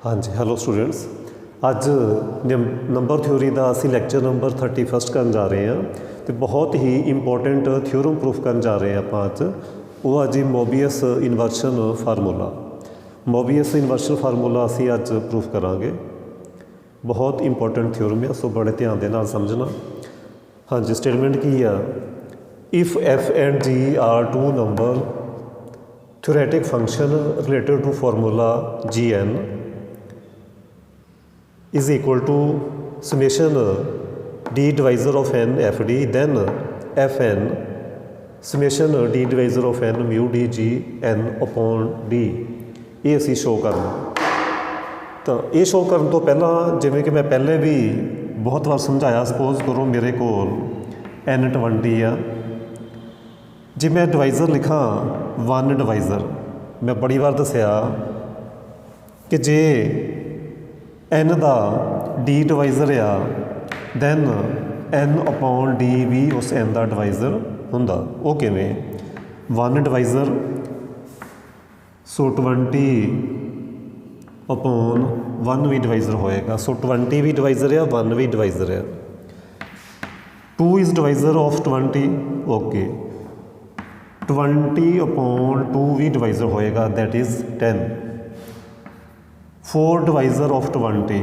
हाँ जी, hello students. अज number theory का असी लैक्चर नंबर 31 करन जा रहे हैं। तो बहुत ही इंपॉर्टेंट थ्योरम प्रूफ करन जा रहे हैं आप अज। वो अज Mobius inversion formula. Mobius inversion formula असी अज प्रूफ करांगे। बहुत इंपॉर्टेंट थ्योरम है, सो बड़े ध्यान दे नाल समझना। हाँ जी, स्टेटमेंट की है, if F and G are two number theoretic function related to formula G N is equal to summation d divisor of n fd, then fn summation d divisor of n mu d g n upon d। ये असी show करना। तो ये show करने तो पहला जिमें कि मैं पहले भी बहुत बार समझाया, सपोज करो मेरे को n20 आ, जे मैं डिवाइज़र लिखा 1 डिवाइज़र, मैं बड़ी बार दसिया कि जे n का d डिवाइज़र आ दैन n अपॉन d भी उस n का डिवाइज़र हुंदा। वो किवें 1 डिवाइज़र सो 20 अपॉन 1 भी डिवाइज़र होएगा। सो 20 भी डिवाइज़र है, 1 भी डिवाइज़र है। 2 is divisor of 20, okay. 20 upon 2 भी डिवाइज़र होएगा, that is 10। 4 divisor of 20,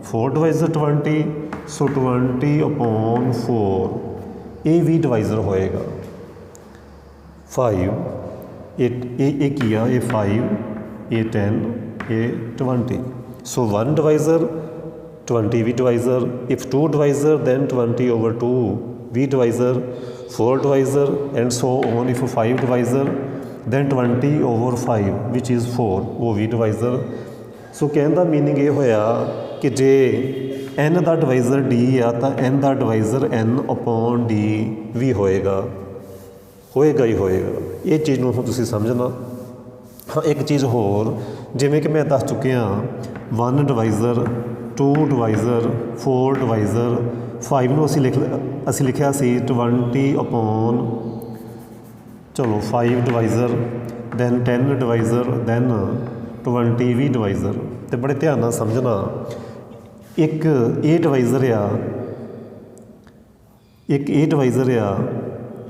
4 divisor 20, so 20 upon 4 ये भी डिवाइज़र होएगा। 5 ये किया, ये 5, ये 10, ये 20। सो 1 डिवाइज़र 20 भी divisor. If 2 divisor than 20 over 2 भी divisor. 4 divisor and so on. If 5 divisor than 20 over 5 which is 4, वो भी डिवाइज़र। सो कहने का मीनिंग ये होया कि जे n का डिवाइज़र d आ तो n का डिवाइज़र n अपॉन d भी होएगा ही होएगा। ये चीज़ को तुसीं समझना। हाँ, एक चीज़ होर जिमें कि मैं दस चुकिया, 1 डिवाइज़र 2 डिवाइज़र 4 डिवाइज़र 5 में असी लिखा सी 20 अपॉन चलो 5 डिवाइज़र दैन 10 डिवाइज़र दैन 20 भी डिवाइज़र। तो बड़े ध्यान नाल समझना, एक ए डिवाइज़र आ, एक ए डिवाइज़र आ,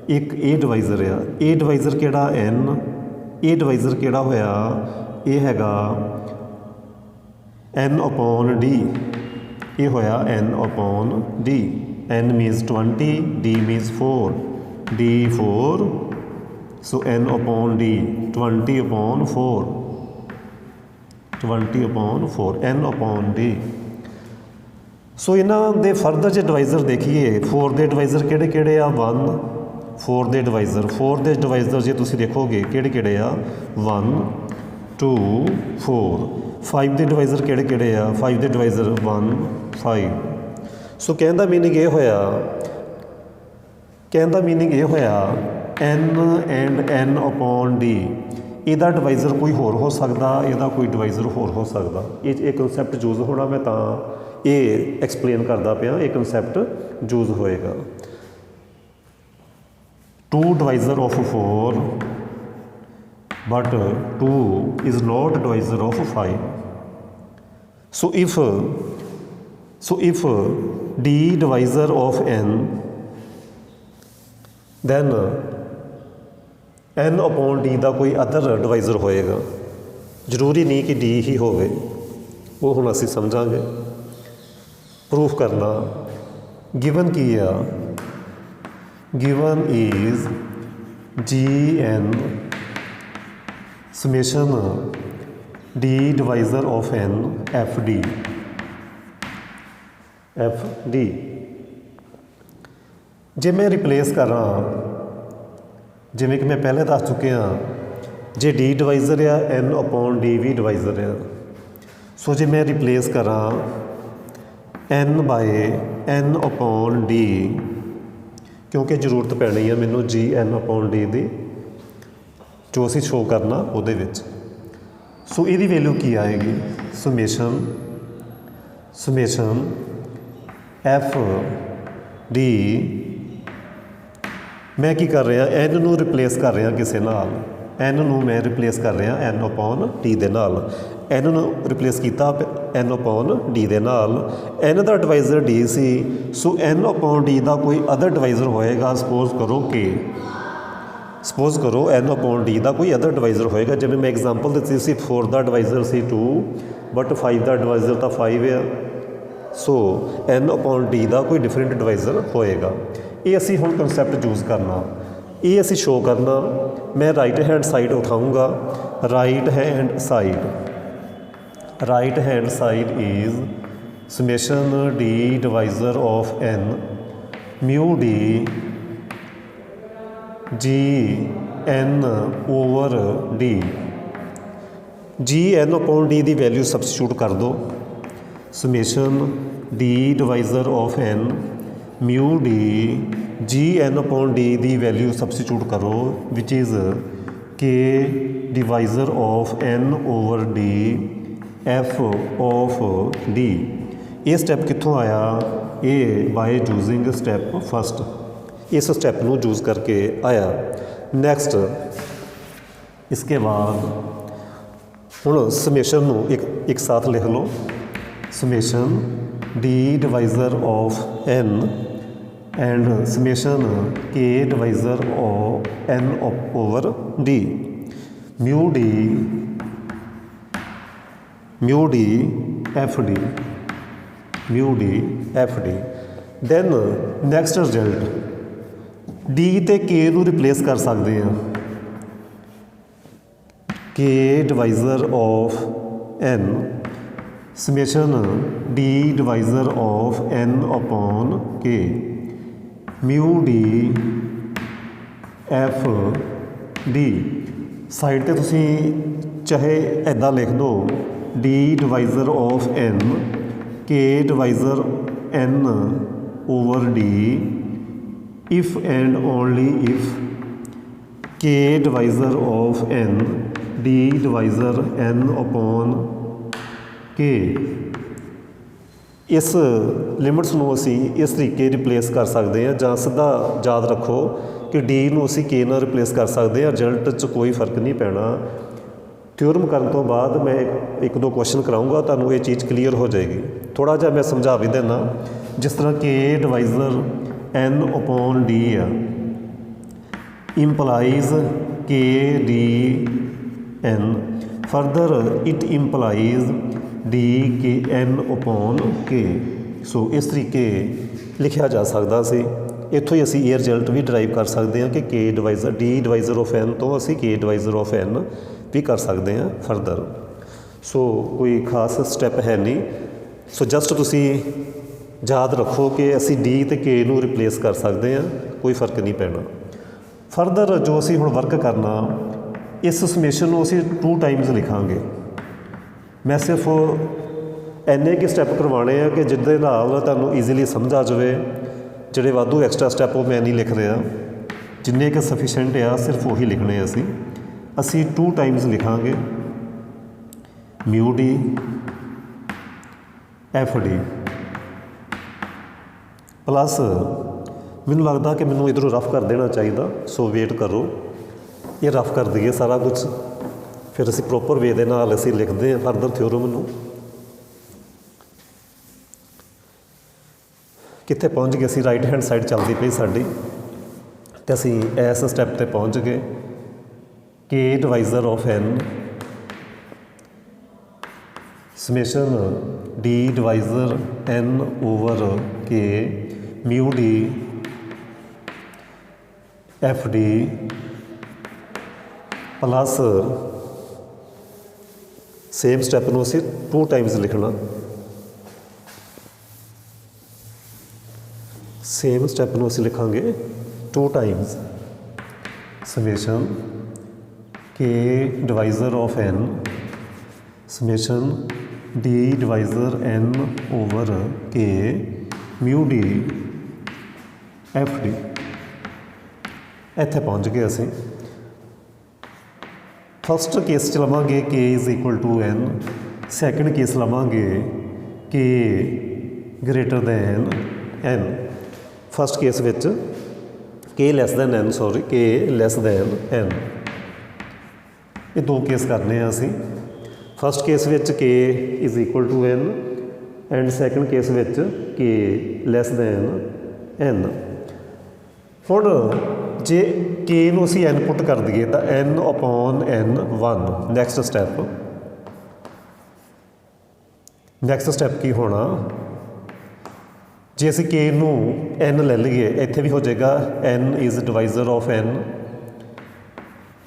एक ए डिवाइज़र आ। ए डिवाइज़र किहड़ा n, ए डिवाइज़र किहड़ा होया, ये हैगा n अपॉन d, ये होया n upon d। n मीनस 20, d मीनस 4, d 4, सो n upon d 20 upon 4, 20 upon 4 n upon d। सो इन्हों दे फरदर जो डिवाइज़र देखिए, 4 के डिवाइज़र किहड़े किहड़े आ, 1। 4 के डिवाइज़र, 4 के डिवाइज़र जो तुसीं देखोगे किहड़े किहड़े आ, 1 2 4। 5 के डिवाइज़र किहड़े किहड़े आ, 5 के डिवाइज़र 1 5। सो कहने का मीनिंग ये होया, n and n upon d, ਇਹਦਾ डिवाइज़र कोई होर हो सकता, ਇਹਦਾ कोई डिवाइज़र होर हो सकता। ये कंसैप्ट यूज़ होना, मैं तो ये एक्सप्लेन करता पाया, ये कंसैप्ट यूज़ होएगा। 2 divisor of 4 but 2 is not divisor of 5। So if d divisor of n than n upon d का कोई अदर डिवाइज़र होएगा। जरूरी नहीं कि d ही होवे, वो हुण असीं समझांगे। प्रूफ करना, गिवन की आ, given is gn summation d divisor of n fd। जे मैं रिप्लेस करा, जिमें कि मैं पहले दस चुके हाँ, जे d डिवाइज़र आ n अपॉन d भी डिवाइज़र आ। सो जे मैं रिप्लेस करा n by n upon d, क्योंकि जरूरत पैनी है मैनू g n अपॉन d की, जो असी शो करना उहदे विच। सो इहदी वैल्यू की आएगी, समेशन f d, मैं की कर रहा n नूं रिप्लेस कर रहा किसी नाल, n ਨੂੰ ਮੈਂ ਰਿਪਲੇਸ ਕਰ ਰਿਹਾ n upon d ਦੇ ਨਾਲ। n ਨੂੰ ਰਿਪਲੇਸ ਕੀਤਾ n upon d ਦੇ ਨਾਲ। n ਦਾ ਡਿਵਾਈਜ਼ਰ d ਸੀ, ਸੋ n upon d ਦਾ ਕੋਈ ਅਦਰ ਡਿਵਾਈਜ਼ਰ ਹੋਏਗਾ। ਸਪੋਜ਼ ਕਰੋ n upon d ਦਾ ਕੋਈ ਅਦਰ ਡਿਵਾਈਜ਼ਰ ਹੋਏਗਾ। ਜਿਵੇਂ ਮੈਂ ਐਗਜ਼ਾਮਪਲ ਦਿੱਤੀ ਸੀ 4 ਦਾ divisor C 2, but 5 the divisor ਤਾਂ 5 ਆ। ਸੋ n upon d ਦਾ ਕੋਈ ਡਿਫਰੈਂਟ ਡਿਵਾਈਜ਼ਰ ਹੋਏਗਾ। ਇਹ ਅਸੀਂ ਹੁਣ ਕਨਸੈਪਟ ਯੂਜ਼ ਕਰਨਾ, ਇਹ ਅਸੀਂ ਸ਼ੋ ਕਰਨਾ। ਮੈਂ ਰਾਈਟ ਹੈਂਡ ਸਾਈਡ ਉਠਾਊਂਗਾ। Right hand side is summation d divisor of n mu d g n over d। g n upon d ਦੀ ਵੈਲਿਊ ਸਬਸਟੀਟਿਊਟ ਕਰ ਦਿਓ। Summation d divisor of n mu d g n upon d ਦੀ value substitute ਕਰੋ, which is k divisor of n over d f of d। ਇਹ step ਕਿੱਥੋਂ ਆਇਆ? ਇਹ by using step first, ਇਸ step ਨੂੰ ਯੂਜ਼ ਕਰਕੇ ਆਇਆ। ਨੈਕਸਟ ਇਸਕੇ ਬਾਅਦ ਹੁਣ ਸਮੇਸ਼ਨ ਨੂੰ ਇੱਕ ਸਾਥ ਲਿਖ ਲਓ। Summation d divisor of n and summation k divisor of n over d mu d fd then next result d ਤੇ k ਨੂੰ ਰਿਪਲੇਸ ਕਰ ਸਕਦੇ ਹਾਂ। k divisor of n summation d divisor of n upon k mu D F D. Side 'ਤੇ ਤੁਸੀਂ ਚਾਹੇ ਇੱਦਾਂ ਲਿਖ ਦਿਓ D divisor of n K divisor n over D if and only if K divisor of n D divisor n upon K. ਇਸ limits ਨੂੰ ਅਸੀਂ ਇਸ ਤਰੀਕੇ ਰਿਪਲੇਸ ਕਰ ਸਕਦੇ ਹਾਂ, ਜਾਂ ਸਿੱਧਾ ਯਾਦ ਰੱਖੋ ਕਿ ਡੀ ਨੂੰ ਅਸੀਂ ਕੇ ਨਾਲ ਰਿਪਲੇਸ ਕਰ ਸਕਦੇ ਹਾਂ। ਰਿਜ਼ਲਟ 'ਚ ਕੋਈ ਫਰਕ ਨਹੀਂ ਪੈਣਾ। ਥਿਊਰਮ ਕਰਨ ਤੋਂ ਬਾਅਦ ਮੈਂ ਇੱਕ ਦੋ ਕੁਐਸਚਨ ਕਰਾਊਂਗਾ, ਤੁਹਾਨੂੰ ਇਹ ਚੀਜ਼ ਕਲੀਅਰ ਹੋ ਜਾਏਗੀ। ਥੋੜ੍ਹਾ ਜਿਹਾ ਮੈਂ ਸਮਝਾ ਵੀ ਦਿੰਦਾ। ਜਿਸ ਤਰ੍ਹਾਂ K divisor n upon D ਆ, implies K D n, further it implies D K N upon K. So ਇਸ ਤਰੀਕੇ ਲਿਖਿਆ ਜਾ ਸਕਦਾ ਸੀ। ਇੱਥੋਂ ਹੀ ਅਸੀਂ ਇਹ ਰਿਜ਼ਲਟ ਵੀ ਡਰਾਈਵ ਕਰ ਸਕਦੇ ਹਾਂ ਕਿ ਕੇ ਡਿਵਾਈਜ਼ਰ ਡੀ ਡਿਵਾਈਜ਼ਰ ਆਫ ਐਨ ਤੋਂ ਅਸੀਂ ਕੇ ਡਿਵਾਈਜ਼ਰ ਆਫ ਐਨ ਵੀ ਕਰ ਸਕਦੇ ਹਾਂ ਫਰਦਰ। ਸੋ ਕੋਈ ਖਾਸ ਸਟੈਪ ਹੈ ਨਹੀਂ। ਸੋ ਜਸਟ ਤੁਸੀਂ ਯਾਦ ਰੱਖੋ ਕਿ ਅਸੀਂ ਡੀ ਅਤੇ ਕੇ ਨੂੰ ਰਿਪਲੇਸ ਕਰ ਸਕਦੇ ਹਾਂ, ਕੋਈ ਫਰਕ ਨਹੀਂ ਪੈਣਾ। ਫਰਦਰ ਜੋ ਅਸੀਂ ਹੁਣ ਵਰਕ ਕਰਨਾ, ਇਸ ਸਮੇਸ਼ਨ ਨੂੰ ਅਸੀਂ 2 ਟਾਈਮਸ ਲਿਖਾਂਗੇ। ਮੈਂ ਸਿਰਫ ਇੰਨੇ ਕੁ ਸਟੈਪ ਕਰਵਾਉਣੇ ਆ ਕਿ ਜਿਹਦੇ ਨਾਲ ਤੁਹਾਨੂੰ ਈਜ਼ੀਲੀ ਸਮਝ ਆ ਜਾਵੇ। ਜਿਹੜੇ ਵਾਧੂ ਐਕਸਟਰਾ ਸਟੈਪ ਉਹ ਮੈਂ ਨਹੀਂ ਲਿਖ ਰਿਹਾ, ਜਿੰਨੇ ਕੁ ਸਫੀਸ਼ੈਂਟ ਆ ਸਿਰਫ ਉਹੀ ਲਿਖਣੇ ਅਸੀਂ 2 ਟਾਈਮਸ ਲਿਖਾਂਗੇ ਮਿਊ ਡੀ ਐਫ ਡੀ ਪਲੱਸ। ਮੈਨੂੰ ਲੱਗਦਾ ਕਿ ਮੈਨੂੰ ਇੱਧਰੋਂ ਰਫ ਕਰ ਦੇਣਾ ਚਾਹੀਦਾ, ਸੋ ਵੇਟ ਕਰੋ, ਇਹ ਰਫ ਕਰ ਦਈਏ ਸਾਰਾ ਕੁਛ, ਫਿਰ ਅਸੀਂ ਪ੍ਰੋਪਰ ਵੇ ਦੇ ਨਾਲ ਅਸੀਂ ਲਿਖਦੇ ਹਾਂ ਫਰਦਰ ਥਿਓਰਮ ਨੂੰ। ਕਿੱਥੇ ਪਹੁੰਚ ਗਏ ਅਸੀਂ? ਰਾਈਟ ਹੈਂਡ ਸਾਈਡ ਚੱਲਦੀ ਪਈ ਸਾਡੀ, ਅਤੇ ਅਸੀਂ ਇਸ ਸਟੈਪ 'ਤੇ ਪਹੁੰਚ ਗਏ। K divisor of n summation D divisor n over K mu D F D plus same step ਨੂੰ ਅਸੀਂ 2 ਟਾਈਮਸ ਲਿਖਣਾ। ਸੇਮ ਸਟੈਪ ਨੂੰ ਅਸੀਂ ਲਿਖਾਂਗੇ 2 times. Summation K divisor of n summation D divisor n over K mu D F D. ਇੱਥੇ ਪਹੁੰਚ ਗਏ ਅਸੀਂ। ਫਸਟ ਕੇਸ 'ਚ ਲਵਾਂਗੇ k is equal to n, second case ਲਵਾਂਗੇ k greater than n। First case ਵਿੱਚ k less than n, k less than n। ये दो केस करने असी। First case which K is equal to N and second case which K less then N. हुण जे के नूं असीं N put कर दईए तो N upon N 1। Next step की होना, जे असीं के नूं एन ले लईए इत्थे भी हो जाएगा N is divisor of N,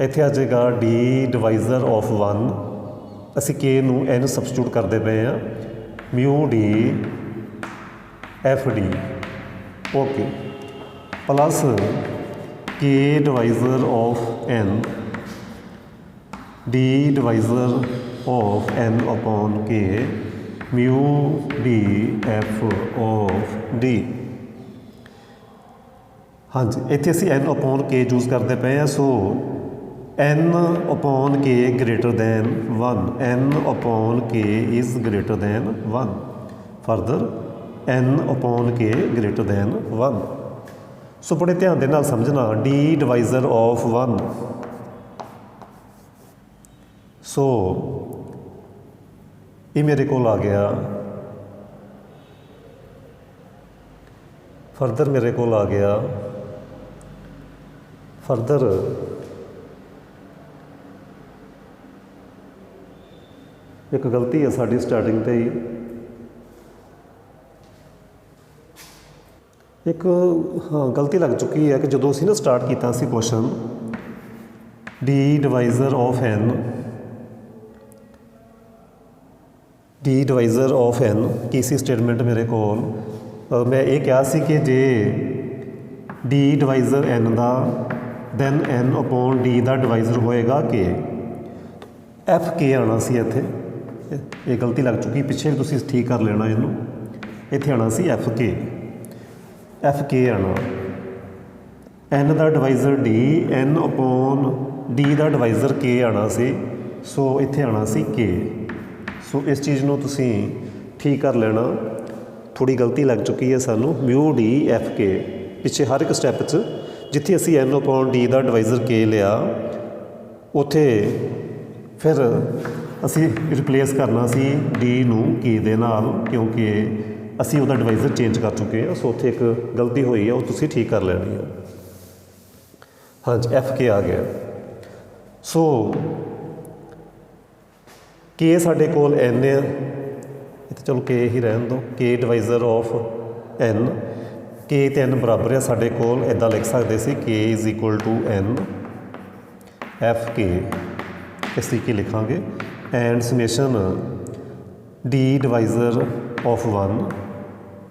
इत्थे आ जाएगा डी डिवाइज़र ऑफ 1। असीं के नूं एन सबस्टिट्यूट करते पे हैं, mu D F D okay plus K divisor of N D divisor of N upon के mu D F of D. हाँ जी, इत्थे असीं एन अपॉन के यूज़ करते पे हैं। So n upon k greater than 1, n upon k is greater than 1। Further n upon k greater than 1। So बड़े ध्यान दे नाल समझना, डी डिवाइज़र ऑफ 1। सो ये मेरे को आ गया, फरदर मेरे को आ गया, फरदर एक गलती है साड़ी स्टार्टिंग ते ही, एक हाँ गलती लग चुकी है कि जो असीं ना स्टार्ट किया question d divisor of N, D divisor of n की सी स्टेटमेंट मेरे को मैं ये कहा सी कि जे डी डिवाइज़र एन का दैन एन अपॉन डी का डिवाइज़र होएगा के, एफ के आना सी इत्थे, ये गलती लग चुकी, पिछे भी तुसीं ठीक कर लेना इनू, इत्थे आना सी एफ के आना, एन का divisor d, n upon d का डिवाइज़र के आना सी, सो इत्थे आना सी के। सो इस चीज़ को तुसीं ठीक कर लेना, थोड़ी गलती लग चुकी है सानू, म्यू डी एफ के पिछे हर एक स्टैप च जिथे असीं एन अपॉन डी का डिवाइज़र के लिया उत्थे फिर असीं रिप्लेस करना सी डी नूं के दे नाल, क्योंकि असीं उहदा डिवाइज़र चेंज कर चुके हैं। सो उत्थे एक गलती हुई है, वो तुसीं ठीक कर लेनी है। हाँ जी, एफ के आ गया। सो के साडे कोल एन है, इत्थे चलो के ही रहन दो, के डिवाइज़र ऑफ एन, के ते एन बराबर है साडे कोल, इदां लिख सकते सी K is equal to N F K, इस तरीके लिखांगे, and summation D divisor of 1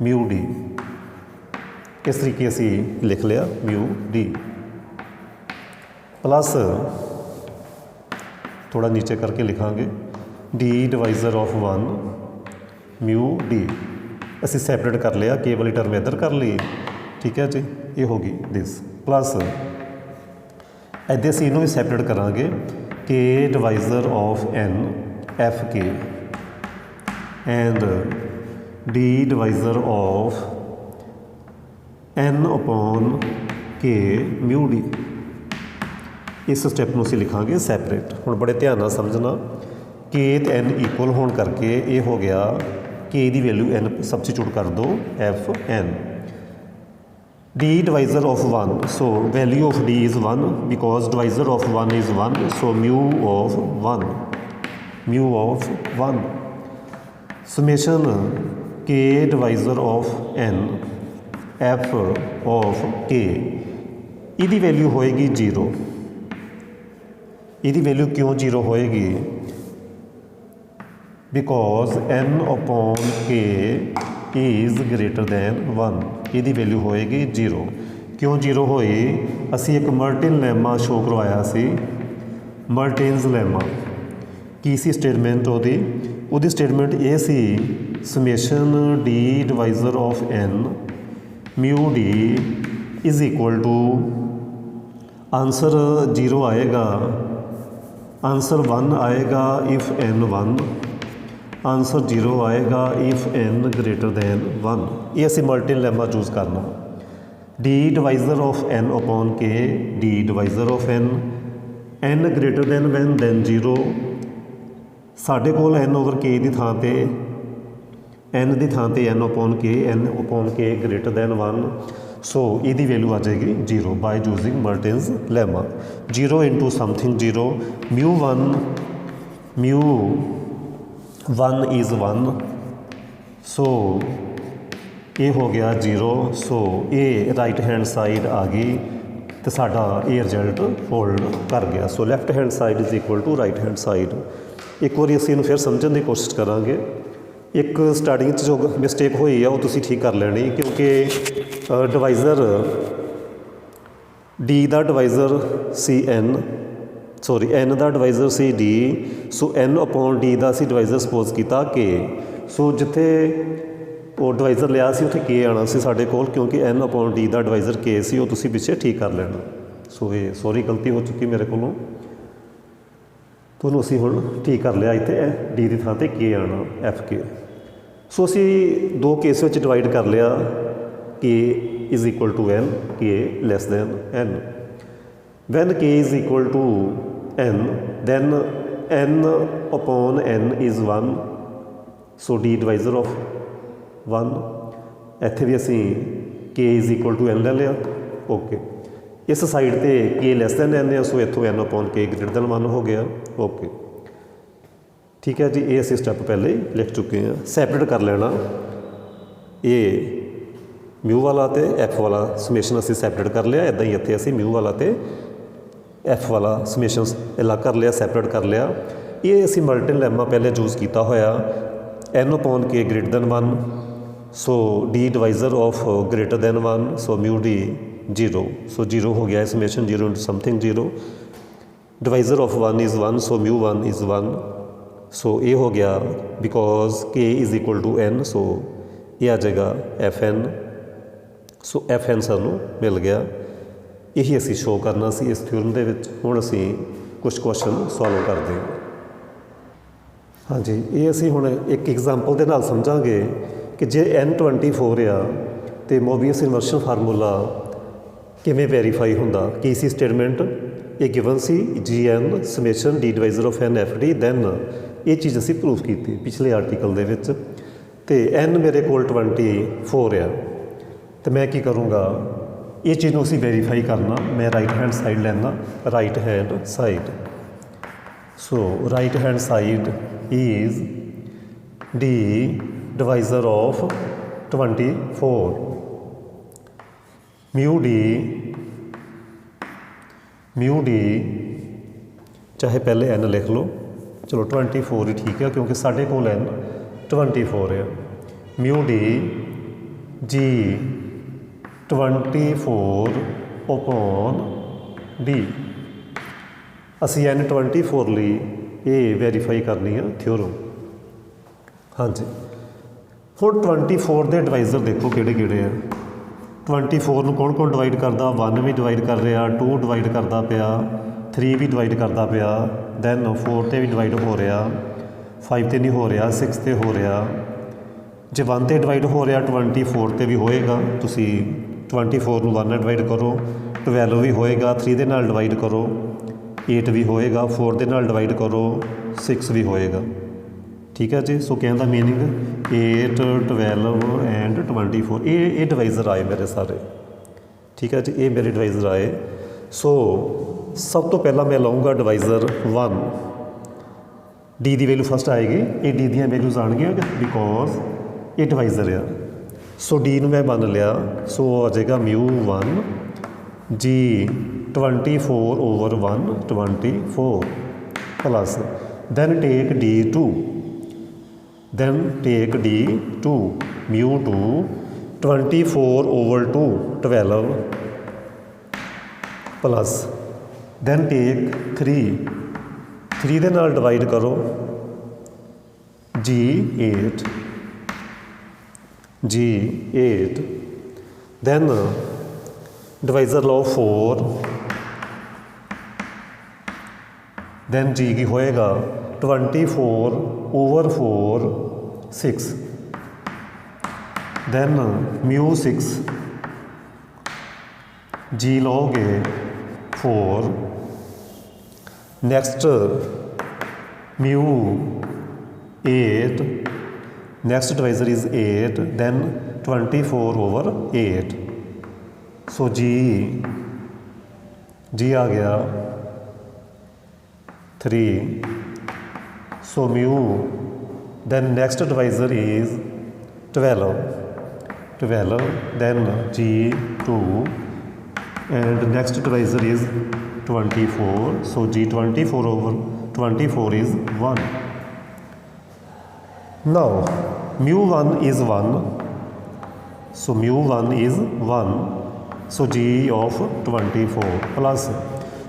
mu D, इस तरीके असी लिख लिया म्यू डी, प्लस थोड़ा नीचे करके लिखांगे D divisor of 1 mu D, असी सैपरेट कर लिया, के वाली टर्म इधर कर ली, ठीक है जी, ये होगी दिस, प्लस इधर असी इनू भी सैपरेट करांगे, k divisor of N F k and d divisor of N upon के म्यू डी। इस स्टैप में असीं लिखांगे सैपरेट। हुण बड़े ध्यान नाल समझना, के ते एन इक्वल होने करके ये हो गया, के दी वैल्यू एन सबस्टिट्यूट कर दो F N, D divisor of 1, so value of D is 1 because divisor of 1 is 1, so mu of 1 summation K divisor of N F of K, इहदी वैल्यू होएगी 0। इहदी वैल्यू क्यों 0 होएगी? Because N upon k is greater than 1, इहदी value होएगी 0। क्यों 0 होई? असी एक Martin lemma show करवाया सी, मर्टिनस लैमा की सी स्टेटमेंट ਉਹਦੀ स्टेटमेंट ये सी summation D divisor of N mu D is equal to, answer 0 आएगा, आंसर 1 आएगा इफ़ एन 1, आंसर 0 आएगा इफ़ एन ग्रेटर दैन 1। ये असी मल्टी लैमा चूज़ करना, D divisor of N upon K D divisor of N n greater than 1 then 0 ਸਾਡੇ ਕੋਲ n over k ਦੀ ਥਾਂ ਤੇ n ਦੀ ਥਾਂ ਤੇ n upon k greater than 1 ਸੋ ਇਹਦੀ ਵੈਲਿਊ ਆ ਜਾਏਗੀ 0 by using Mertens lemma 0 into something 0 mu 1 is 1 so ਇਹ ਹੋ ਗਿਆ 0 ਸੋ ਇਹ ਰਾਈਟ ਹੈਂਡ ਸਾਈਡ ਆ ਗਈ ਤੇ ਸਾਡਾ ਇਹ ਰਿਜ਼ਲਟ ਹੋਲਡ ਕਰ ਗਿਆ so left hand side is equal to right hand side ਇੱਕ ਵਾਰੀ ਅਸੀਂ ਇਹਨੂੰ ਫਿਰ ਸਮਝਣ ਦੀ ਕੋਸ਼ਿਸ਼ ਕਰਾਂਗੇ ਇੱਕ ਸਟਾਰਟਿੰਗ 'ਚ ਜੋ ਮਿਸਟੇਕ ਹੋਈ ਆ ਉਹ ਤੁਸੀਂ ਠੀਕ ਕਰ ਲੈਣੀ ਕਿਉਂਕਿ ਡਿਵਾਈਜ਼ਰ ਡੀ ਦਾ ਡਿਵਾਈਜ਼ਰ ਸੀ ਐਨ ਦਾ ਡਿਵਾਈਜ਼ਰ ਸੀ ਡੀ ਸੋ ਐਨ ਅਪੋਨ ਡੀ ਦਾ ਅਸੀਂ ਡਿਵਾਈਜ਼ਰ ਸਪੋਜ਼ ਕੀਤਾ ਕੇ ਸੋ ਜਿੱਥੇ ਉਹ ਡਿਵਾਈਜ਼ਰ ਲਿਆ ਸੀ ਉੱਥੇ ਕੇ ਆਉਣਾ ਸੀ ਸਾਡੇ ਕੋਲ ਕਿਉਂਕਿ ਐਨ ਅਪੋਨ ਡੀ ਦਾ ਡਿਵਾਈਜ਼ਰ ਕੇ ਸੀ ਉਹ ਤੁਸੀਂ ਪਿੱਛੇ ਠੀਕ ਕਰ ਲੈਣਾ ਸੋ ਇਹ ਸੌਰੀ ਗਲਤੀ ਹੋ ਚੁੱਕੀ ਮੇਰੇ ਕੋਲੋਂ ਤੁਹਾਨੂੰ ਅਸੀਂ ਹੁਣ ਠੀਕ ਕਰ ਲਿਆ ਇੱਥੇ ਡੀ ਦੀ ਥਾਂ 'ਤੇ ਕੇ ਆਉਣਾ ਐਫ ਕੇ ਸੋ ਅਸੀਂ ਦੋ ਕੇਸ ਵਿੱਚ ਡਿਵਾਈਡ ਕਰ ਲਿਆ K is equal to N K less than N when K is equal to N then N upon N is 1 so D divisor of 1 ਇੱਥੇ ਵੀ ਅਸੀਂ K is equal to N ਲੈ ਲਿਆ okay ਇਸ side 'ਤੇ ਕੇ less than ਐਨ ਹੈ ਸੋ ਇੱਥੋਂ ਐਨ upon K greater than 1 ਹੋ ਗਿਆ ਓਕੇ ਠੀਕ ਹੈ ਜੀ ਇਹ ਅਸੀਂ ਸਟੈਪ ਪਹਿਲੇ ਹੀ ਲਿਖ ਚੁੱਕੇ ਹਾਂ ਸੈਪਰੇਟ ਕਰ ਲੈਣਾ ਇਹ ਮਿਊ ਵਾਲਾ ਅਤੇ ਐਫ ਵਾਲਾ ਸਮੇਸ਼ਨ ਅਸੀਂ ਸੈਪਰੇਟ ਕਰ ਲਿਆ ਇੱਦਾਂ ਹੀ ਇੱਥੇ ਅਸੀਂ ਮਿਊ ਵਾਲਾ ਅਤੇ ਐਫ ਵਾਲਾ ਸਮੇਸ਼ਨ ਅਲੱਗ ਕਰ ਲਿਆ ਸੈਪਰੇਟ ਕਰ ਲਿਆ ਇਹ ਅਸੀਂ ਮਲਟਨ ਲੈਮਾ ਪਹਿਲੇ ਯੂਜ਼ ਕੀਤਾ ਹੋਇਆ N upon K greater than 1 so D divisor of greater than 1 so mu D 0 so 0 ਹੋ ਗਿਆ summation 0 into something 0 divisor of 1 is 1 so mu 1 is 1 so ਇਹ ਹੋ ਗਿਆ because K is equal to N so ਇਹ ਆ ਜਾਏਗਾ F ਐਨ so F ਐਨ ਸਾਨੂੰ ਮਿਲ ਗਿਆ ਇਹੀ ਅਸੀਂ ਸ਼ੋਅ ਕਰਨਾ ਸੀ ਇਸ ਥਿਊਰਮ ਦੇ ਵਿੱਚ ਹੁਣ ਅਸੀਂ ਕੁਝ ਕੁਐਸਚਨ ਸੋਲਵ ਕਰਦੇ ਹਾਂ ਹਾਂਜੀ ਇਹ ਅਸੀਂ ਹੁਣ ਇੱਕ ਐਗਜ਼ਾਮਪਲ ਦੇ ਨਾਲ ਸਮਝਾਂਗੇ ਕਿ ਜੇ N24 ਆ ਤੇ ਮੋਬੀਅਸ ਇਨਵਰਸ਼ਨ ਫਾਰਮੂਲਾ ਕਿਵੇਂ ਵੈਰੀਫਾਈ ਹੁੰਦਾ ਕੀ ਸੀ ਸਟੇਟਮੈਂਟ ਇਹ ਗਿਵਨ ਸੀ GN summation D divisor of N F D then ਇਹ ਚੀਜ਼ ਅਸੀਂ ਪ੍ਰੂਫ ਕੀਤੀ ਪਿਛਲੇ ਆਰਟੀਕਲ ਦੇ ਵਿੱਚ ਤੇ n ਮੇਰੇ ਕੋਲ 24 ਆ ਤੇ ਮੈਂ ਕੀ ਕਰੂੰਗਾ ਇਹ ਚੀਜ਼ ਨੂੰ ਅਸੀਂ ਵੈਰੀਫਾਈ ਕਰਨਾ ਮੈਂ ਰਾਈਟ ਹੈਂਡ ਸਾਈਡ ਲੈਣਾ right hand side so right hand side is D divisor of 24 mu D ਚਾਹੇ ਪਹਿਲੇ n ਲਿਖ ਲਓ ਚਲੋ 24 ਹੀ ਠੀਕ ਹੈ ਕਿਉਂਕਿ ਸਾਡੇ ਕੋਲ n 24 ਹੈ ਮਿਊ ਡੀ ਜੀ 24 ਅਪੋਨ ਡੀ ਅਸੀਂ n 24 ਲਈ ਇਹ ਵੈਰੀਫਾਈ ਕਰਨੀ ਆ ਥਿਓਰਮ ਹਾਂਜੀ ਹੁਣ 24 ਦੇ ਡਿਵਾਈਜ਼ਰ ਦੇਖੋ ਕਿਹੜੇ ਕਿਹੜੇ ਆ 24 ਨੂੰ ਕੌਣ ਕੌਣ ਡਿਵਾਈਡ ਕਰਦਾ 1 ਵੀ ਡਿਵਾਈਡ ਕਰ ਰਿਹਾ 2 ਡਿਵਾਈਡ ਕਰਦਾ ਪਿਆ 3 ਵੀ ਡਿਵਾਈਡ ਕਰਦਾ ਪਿਆ ਦੈਨ 4 'ਤੇ ਵੀ ਡਿਵਾਈਡ ਹੋ ਰਿਹਾ 5 'ਤੇ ਨਹੀਂ ਹੋ ਰਿਹਾ 6 'ਤੇ ਹੋ ਰਿਹਾ ਜੇ 1 'ਤੇ ਡਿਵਾਈਡ ਹੋ ਰਿਹਾ 24 'ਤੇ ਵੀ ਹੋਏਗਾ ਤੁਸੀਂ 24 ਨੂੰ 1 ਨਾਲ ਡਿਵਾਈਡ ਕਰੋ 12 ਵੀ ਹੋਏਗਾ 3 ਦੇ ਨਾਲ ਡਿਵਾਈਡ ਕਰੋ 8 ਵੀ ਹੋਏਗਾ 4 ਦੇ ਨਾਲ ਡਿਵਾਈਡ ਕਰੋ 6 ਵੀ ਹੋਏਗਾ ਠੀਕ ਹੈ ਜੀ ਸੋ ਕਹਿਣ ਦਾ ਮੀਨਿੰਗ 8 12 ਐਂਡ 24 ਇਹ ਡਿਵਾਈਜ਼ਰ ਆਏ ਮੇਰੇ ਸਾਰੇ ਠੀਕ ਹੈ ਜੀ ਇਹ ਮੇਰੇ ਡਿਵਾਈਜ਼ਰ ਆਏ ਸੋ ਸਭ ਤੋਂ ਪਹਿਲਾਂ ਮੈਂ ਲਵਾਂਗਾ ਡਿਵਾਈਜ਼ਰ 1 ਡੀ ਦੀ ਵੈਲਿਊ ਫਸਟ ਆਏਗੀ ਇਹ ਡੀ ਦੀਆਂ ਵੈਲਿਊਜ਼ ਆਉਣਗੀਆਂ ਬਿਕੋਜ਼ ਇਹ ਡਿਵਾਈਜ਼ਰ ਆ ਸੋ ਡੀ ਨੂੰ ਮੈਂ ਮੰਨ ਲਿਆ ਸੋ ਆ ਜਾਏਗਾ ਮਿਊ 1 g 24 over 1 24 plus then take D2 mu 2 24 over 2 12 plus then take 3 ਦੇ ਨਾਲ ਡਿਵਾਈਡ ਕਰੋ G8 ਦੈਨ ਡਿਵਾਈਜ਼ਰ ਲਓ 4 ਦੈਨ G ਕੀ ਹੋਏਗਾ 24 ਓਵਰ 4 6 ਦੈਨ ਮਿਊ 6 G ਲਓਗੇ 4 next mu 8, next divisor is 8, then 24 over 8, so g आ गया 3, so mu, then next divisor is 12, then g 2, and next divisor is 24, so g 24 over 24 is 1. Now mu 1 is 1, so mu 1 is 1, so g of 24 plus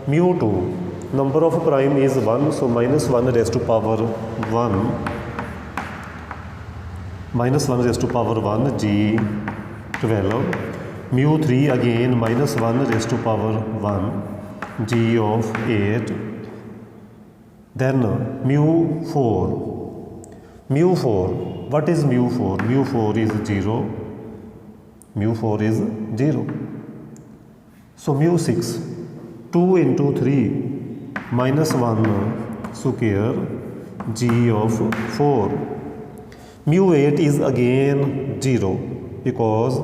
mu 2, number of prime is 1, so minus 1 raised to power 1, minus 1 raised to power 1, g 12, mu 3 again minus 1 raised to power 1, g of 8, then mu 4, what is mu 4? Mu 4 is 0, mu 4 is 0, so mu 6, 2 into 3 minus 1 square, g of 4, mu 8 is again 0 because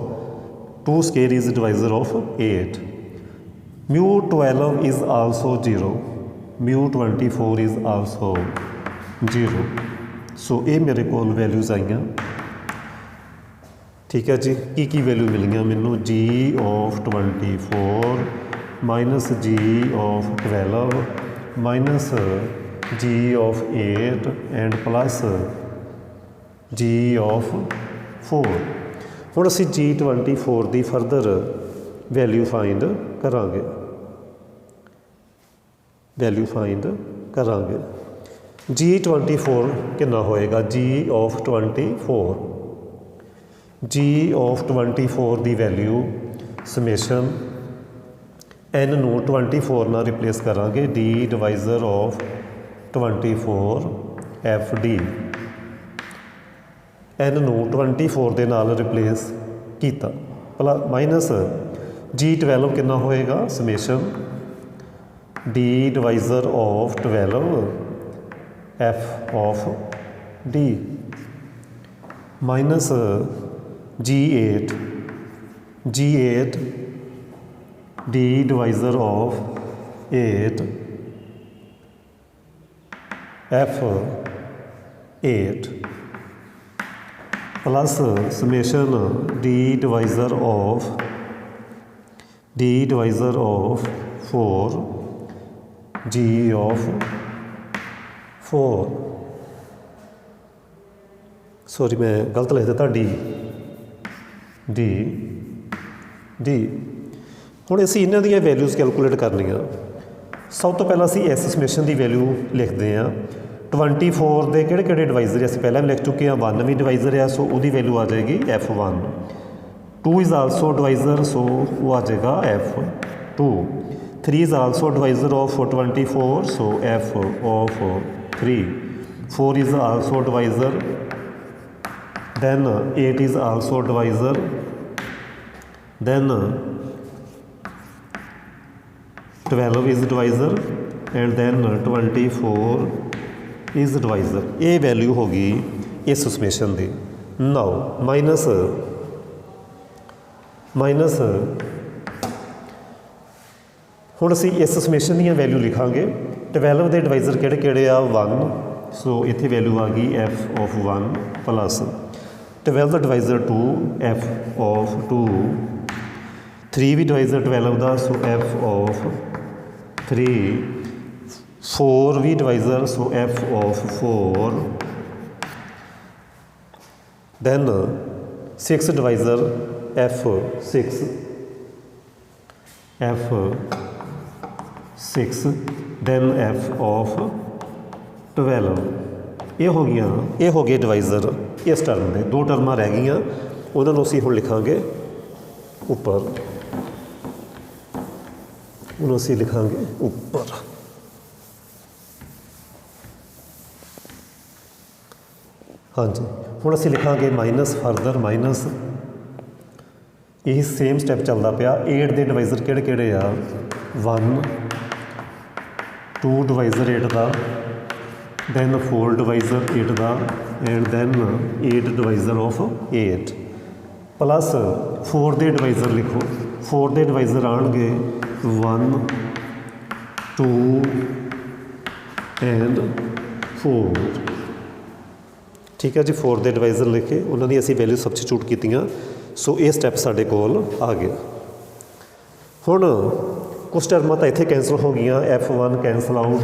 2 square is divisor of 8, mu 12 is also 0, mu 24 is also 0, so ये मेरे को values आईयां। ठीक है जी, की value मिलियाँ मैनू g of 24 minus g of 12 minus g of 8 and plus g of 4। हुण असीं g 24 की फरदर वैल्यू फाइंड करांगे, g 24 कितना होएगा? g of 24 की वैल्यू समेशन n नू 24 नाल रिप्लेस करांगे, d divisor of 24 F D, n नू 24 दे नाल रिप्लेस कीता प्लस माइनस g 12 कितना होएगा? Summation d divisor of 12 f of d minus g8 d divisor of 8 f 8 plus summation d divisor of 4 g of 4, sorry मैं गलत लिख दिता, D हुण असीं इन्हां दी वैल्यूज़ कैलकुलेट करनियां। सब तो पहला असीं इस समेशन की वैल्यू लिखते हैं 24 के किहड़े डिवाइजर असीं पहले भी लिख चुके हैं, 1 भी डिवाइजर है, सो उसकी वैल्यू आ जाएगी F1, 2 इज़ आल्सो डिवाइजर, सो वो आ जाएगा F2, 3 is also divisor of 24, so F of 3, 4 is also divisor, then 8 is also divisor, then 12 is divisor, and then 24 is divisor। ये वैल्यू होगी इस समेशन की। नाउ माइनस हुण असीं इस समेशन दी value लिखांगे। 12 के डिवाइजर किहड़े आ? 1, सो इत्थे वैल्यू आ गई f ऑफ 1 प्लस 12 का डिवाइजर 2 f ऑफ 2, 3 भी डिवाइजर 12 का, सो f ऑफ 3, 4 भी divisor, so f of 4, then 6 divisor f6, then f of 12। ये हो गए डिवाइजर इस टर्म के। 2 टर्मां रह गई, उन्होंने असीं हुण लिखांगे उपर, हाँ जी। हुण असीं लिखांगे माइनस, फरदर माइनस, यही सेम स्टैप चलता पाया। 8 के डिवाइजर किहड़े आ? 1, 2 divisor 8 ਦਾ, then 4 divisor 8 ਦਾ, and then 8 divisor of 8 plus 4 ਦੇ ਡਿਵਾਈਜ਼ਰ ਲਿਖੋ। 4 ਦੇ ਡਿਵਾਈਜ਼ਰ ਆਉਣਗੇ 1 2 ਐਂਡ 4। ਠੀਕ ਹੈ ਜੀ, 4 ਦੇ ਡਿਵਾਈਜ਼ਰ ਲਿਖ ਕੇ ਉਹਨਾਂ ਦੀ ਅਸੀਂ ਵੈਲਿਊ ਸਬਸਟੀਟਿਊਟ ਕੀਤੀਆਂ। ਸੋ ਇਹ ਸਟੈਪ ਸਾਡੇ ਕੋਲ ਆ ਗਿਆ। ਹੁਣ ਕੁਛ ਟਰਮਾਂ ਤਾਂ ਇੱਥੇ ਕੈਂਸਲ ਹੋ ਗਈਆਂ। F1 cancel out,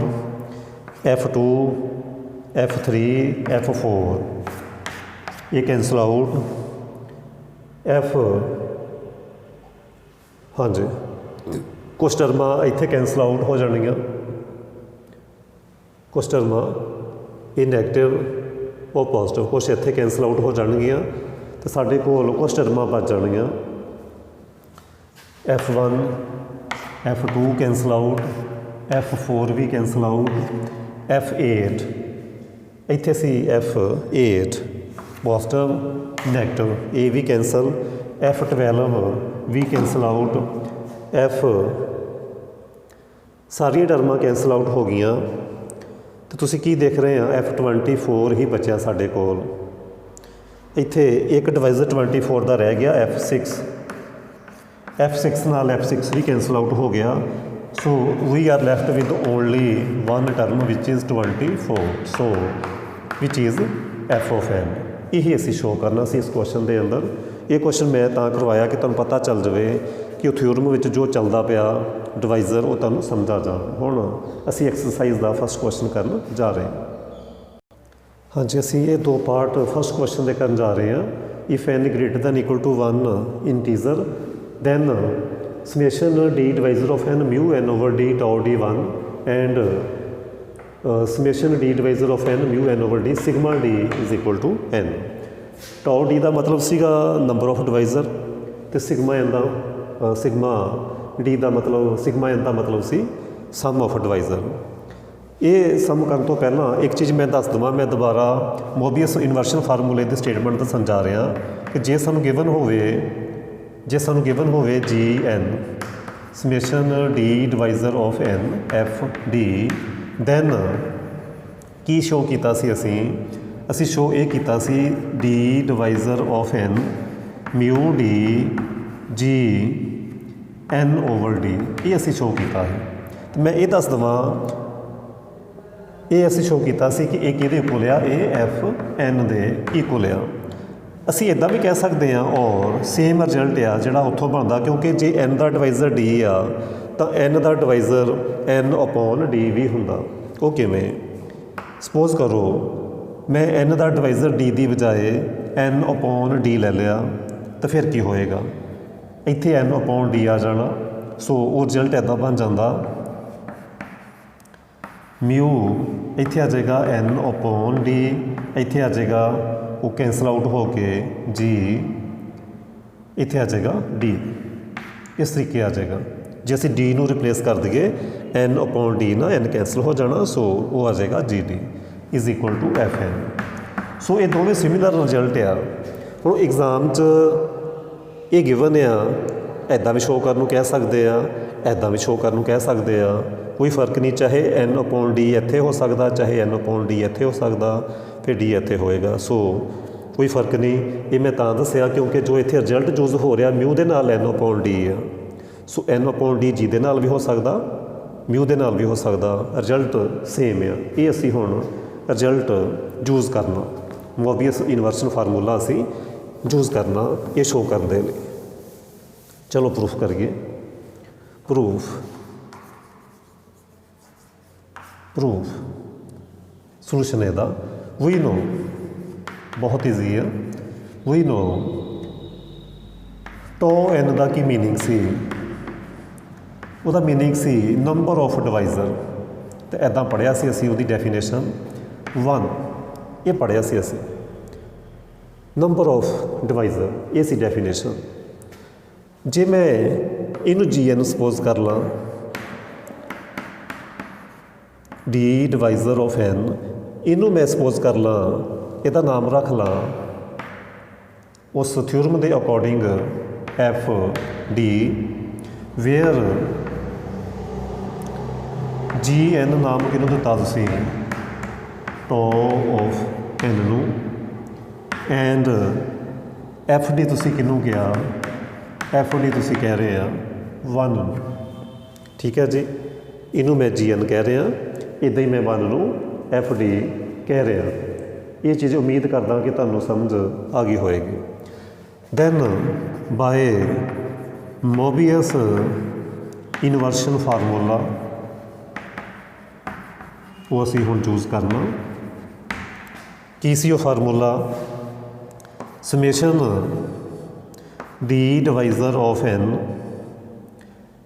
F2 F3 F4 ਇਹ ਕੈਂਸਲ ਆਊਟ। ਹਾਂਜੀ ਕੁਛ ਟਰਮਾਂ ਇੱਥੇ ਕੈਂਸਲ ਆਊਟ ਹੋ ਜਾਣਗੀਆਂ, ਕੁਛ ਟਰਮਾਂ ਇਹ ਨੈਗੇਟਿਵ ਉਹ ਪੋਜ਼ੀਟਿਵ ਕੁਛ ਇੱਥੇ ਕੈਂਸਲ ਆਊਟ ਹੋ ਜਾਣਗੀਆਂ ਅਤੇ ਸਾਡੇ ਕੋਲ ਕੁਛ ਟਰਮਾਂ ਬਚ ਜਾਣਗੀਆਂ। F1 F2 cancel out, F4 ਵੀ ਕੈਂਸਲ ਆਊਟ, F8 ਇੱਥੇ ਸੀ F8 ਪੋਜ਼ੀਟਿਵ ਨੈਗੇਟਿਵ ਇਹ ਵੀ ਕੈਂਸਲ, F12 ਵੀ ਕੈਂਸਲ ਆਊਟ, ਸਾਰੀਆਂ ਟਰਮਾਂ ਕੈਂਸਲ ਆਊਟ ਹੋ ਗਈਆਂ ਅਤੇ ਤੁਸੀਂ ਕੀ ਦੇਖ ਰਹੇ ਆ F24 ਹੀ ਬਚਿਆ ਸਾਡੇ ਕੋਲ। ਇੱਥੇ ਇੱਕ ਡਿਵਾਈਜ਼ਰ 24 ਦਾ ਰਹਿ ਗਿਆ F6 ਨਾਲ F6 ਵੀ ਕੈਂਸਲ ਆਊਟ ਹੋ ਗਿਆ। So we are left with only one term which is 24 so which is F of n। ਇਹੀ ਅਸੀਂ ਸ਼ੋਅ ਕਰਨਾ ਸੀ ਇਸ ਕੁਐਸਚਨ ਦੇ ਅੰਦਰ। ਇਹ ਕੁਐਸਚਨ ਮੈਂ ਤਾਂ ਕਰਵਾਇਆ ਕਿ ਤੁਹਾਨੂੰ ਪਤਾ ਚੱਲ ਜਾਵੇ ਕਿ ਉਹ ਥਿਊਰਮ ਵਿੱਚ ਜੋ ਚੱਲਦਾ ਪਿਆ ਡਿਵਾਈਜ਼ਰ ਉਹ ਤੁਹਾਨੂੰ ਸਮਝਾ ਜਾ। ਹੁਣ ਅਸੀਂ ਐਕਸਰਸਾਈਜ਼ ਦਾ ਫਸਟ ਕੁਐਸਚਨ ਕਰਨ ਜਾ ਰਹੇ ਹਾਂ। ਹਾਂਜੀ ਅਸੀਂ ਇਹ ਦੋ ਪਾਰਟ ਫਸਟ ਕੁਐਸਚਨ ਦੇ ਕਰਨ ਜਾ ਰਹੇ ਹਾਂ। If n greater than equal to 1 integer then summation d divisor of n mu n over d tau d1 and summation d divisor of n mu n over d sigma d is equal to n। tau d ਦਾ ਮਤਲਬ ਸੀਗਾ number of divisor ਅਤੇ sigma n ਦਾ ਮਤਲਬ ਸੀ some of divisor. ਇਹ ਸਮ ਕਰਨ ਤੋਂ ਪਹਿਲਾਂ ਇੱਕ ਚੀਜ਼ ਮੈਂ ਦੱਸ ਦੇਵਾਂ, ਮੈਂ ਦੁਬਾਰਾ ਮੋਬੀਅਸ ਇਨਵਰਸ਼ਨ ਫਾਰਮੂਲੇ ਦੀ ਸਟੇਟਮੈਂਟ ਦੱਸਣ ਜਾ ਰਿਹਾ ਕਿ ਜੇ ਸਾਨੂੰ ਗਿਵਨ ਹੋਵੇ Gn summation d divisor of n f d then ਕੀ ਸ਼ੋਅ ਕੀਤਾ ਸੀ ਅਸੀਂ ਸ਼ੋਅ ਇਹ ਕੀਤਾ ਸੀ d divisor of n mu d g n over d। ਇਹ ਅਸੀਂ ਸ਼ੋਅ ਕੀਤਾ ਹੈ। ਅਤੇ ਮੈਂ ਇਹ ਦੱਸ ਦੇਵਾਂ ਇਹ ਅਸੀਂ ਸ਼ੋਅ ਕੀਤਾ ਸੀ ਕਿ ਇਹ ਕਿਹਦੇ ਇਕੁਅਲ ਆ, ਇਹ ਐਫ ਐਨ ਦੇ ਇਕੁਅਲ ਆ। ਅਸੀਂ ਇੱਦਾਂ ਵੀ ਕਹਿ ਸਕਦੇ ਹਾਂ ਔਰ ਸੇਮ ਰਿਜ਼ਲਟ ਆ ਜਿਹੜਾ ਉੱਥੋਂ ਬਣਦਾ, ਕਿਉਂਕਿ ਜੇ n ਦਾ ਡਿਵਾਈਜ਼ਰ d ਆ ਤਾਂ n ਦਾ ਡਿਵਾਈਜ਼ਰ n ਅਪੋਨ d ਵੀ ਹੁੰਦਾ। ਉਹ ਕਿਵੇਂ? ਸਪੋਜ਼ ਕਰੋ ਮੈਂ n ਦਾ ਡਿਵਾਈਜ਼ਰ d ਦੀ ਬਜਾਏ n ਅਪੋਨ d ਲੈ ਲਿਆ ਤਾਂ ਫਿਰ ਕੀ ਹੋਏਗਾ? ਇੱਥੇ n ਅਪੋਨ d ਆ ਜਾਣਾ। ਸੋ ਉਹ ਰਿਜ਼ਲਟ ਇੱਦਾਂ ਬਣ ਜਾਂਦਾ ਮਿਊ ਇੱਥੇ ਆ ਜਾਏਗਾ n ਅਪੋਨ d, ਇੱਥੇ ਆ ਜਾਏਗਾ ਉਹ ਕੈਂਸਲ ਆਊਟ ਹੋ ਕੇ g, ਇੱਥੇ ਆ ਜਾਏਗਾ d। ਇਸ ਤਰੀਕੇ ਆ ਜਾਏਗਾ। ਜੇ ਅਸੀਂ d ਨੂੰ ਰਿਪਲੇਸ ਕਰ ਦਈਏ n ਅਪੋਨ d ਨਾ n ਕੈਂਸਲ ਹੋ ਜਾਣਾ। ਸੋ ਉਹ ਆ ਜਾਏਗਾ gd is equal to fn। So ਇਹ ਦੋਵੇਂ ਸਿਮਿਲਰ ਰਿਜ਼ਲਟ ਆ। ਹੁਣ ਐਗਜ਼ਾਮ 'ਚ ਇਹ ਗਿਵਨ ਆ, ਇੱਦਾਂ ਵੀ ਸ਼ੋਅ ਕਰਨ ਨੂੰ ਕਹਿ ਸਕਦੇ ਆ, ਇੱਦਾਂ ਵੀ ਸ਼ੋਅ ਕਰਨ ਨੂੰ ਕਹਿ ਸਕਦੇ ਆ, ਕੋਈ ਫਰਕ ਨਹੀਂ। ਚਾਹੇ n ਅਪੋਨ d ਇੱਥੇ ਹੋ ਸਕਦਾ, ਚਾਹੇ n ਅਪੋਨ d ਇੱਥੇ ਹੋ ਸਕਦਾ, ਫਿਰ d ਇੱਥੇ ਹੋਏਗਾ। ਸੋ ਕੋਈ ਫਰਕ ਨਹੀਂ। ਇਹ ਮੈਂ ਤਾਂ ਦੱਸਿਆ ਕਿਉਂਕਿ ਜੋ ਇੱਥੇ ਰਿਜ਼ਲਟ ਯੂਜ਼ ਹੋ ਰਿਹਾ ਮਿਊ ਦੇ ਨਾਲ n ਅਪੋਨ d ਆ। ਸੋ n ਅਪੋਨ d ਜੀ ਦੇ ਨਾਲ ਵੀ ਹੋ ਸਕਦਾ, ਮਿਊ ਦੇ ਨਾਲ ਵੀ ਹੋ ਸਕਦਾ, ਰਿਜ਼ਲਟ ਸੇਮ ਆ। ਇਹ ਅਸੀਂ ਹੁਣ ਰਿਜ਼ਲਟ ਯੂਜ਼ ਕਰਨਾ, ਮੋਬੀਅਸ ਇਨਵਰਸ਼ਨ ਫਾਰਮੂਲਾ ਅਸੀਂ ਯੂਜ਼ ਕਰਨਾ ਇਹ ਸ਼ੋਅ ਕਰਨ ਦੇ ਲਈ। ਚਲੋ ਪ੍ਰੂਫ ਕਰੀਏ। ਪ੍ਰੂਫ ਸੋਲੂਸ਼ਨ ਇਹਦਾ ਵੀ ਨੋ, ਬਹੁਤ ਈਜ਼ੀ ਆ। ਵੀ ਨੋ ਟੋ n ਦਾ ਕੀ ਮੀਨਿੰਗ ਸੀ? ਉਹਦਾ ਮੀਨਿੰਗ ਸੀ ਨੰਬਰ ਆਫ ਡਿਵਾਈਜ਼ਰ। ਅਤੇ ਇੱਦਾਂ ਪੜ੍ਹਿਆ ਸੀ ਅਸੀਂ ਉਹਦੀ ਡੈਫੀਨੇਸ਼ਨ 1, ਇਹ ਪੜ੍ਹਿਆ ਸੀ ਅਸੀਂ ਨੰਬਰ ਆਫ ਡਿਵਾਈਜ਼ਰ, ਇਹ ਸੀ ਡੈਫੀਨੇਸ਼ਨ। ਜੇ ਮੈਂ ਇਹਨੂੰ gn ਸਪੋਜ਼ ਕਰ ਲਾਂ, d ਡਿਵਾਈਜ਼ਰ ਆਫ n, ਇਹਨੂੰ ਮੈਂ ਸਪੋਜ਼ ਕਰ ਲਾਂ, ਇਹਦਾ ਨਾਮ ਰੱਖ ਲਾਂ ਉਸ ਥਿਊਰਮ ਦੇ ਅਕੋਰਡਿੰਗ f d ਵੇਅਰ ਜੀ ਐਨ ਨਾਮ ਕਿਹਨੂੰ ਦਿੱਤਾ ਤੁਸੀਂ ਟੋ ਆਫ ਐਨ ਨੂੰ ਐਂਡ ਐਫ ਡੀ ਤੁਸੀਂ ਕਿਹਨੂੰ ਕਿਹਾ ਐਫ ਡੀ ਤੁਸੀਂ ਕਹਿ ਰਹੇ ਆ 1 ਨੂੰ ਠੀਕ ਹੈ ਜੀ ਇਹਨੂੰ ਮੈਂ ਜੀ ਐਨ ਕਹਿ ਰਿਹਾ ਇੱਦਾਂ ਹੀ ਮੈਂ 1 ਨੂੰ ਐਫ ਡੀ ਕਹਿ ਰਿਹਾ ਇਹ ਚੀਜ਼ ਉਮੀਦ ਕਰਦਾ ਕਿ ਤੁਹਾਨੂੰ ਸਮਝ ਆ ਗਈ ਹੋਏਗੀ then by Mobius inversion formula ਉਹ ਅਸੀਂ ਹੁਣ ਚੂਜ਼ ਕਰਨਾ ਕੀ ਸੀ ਉਹ formula summation D divisor of N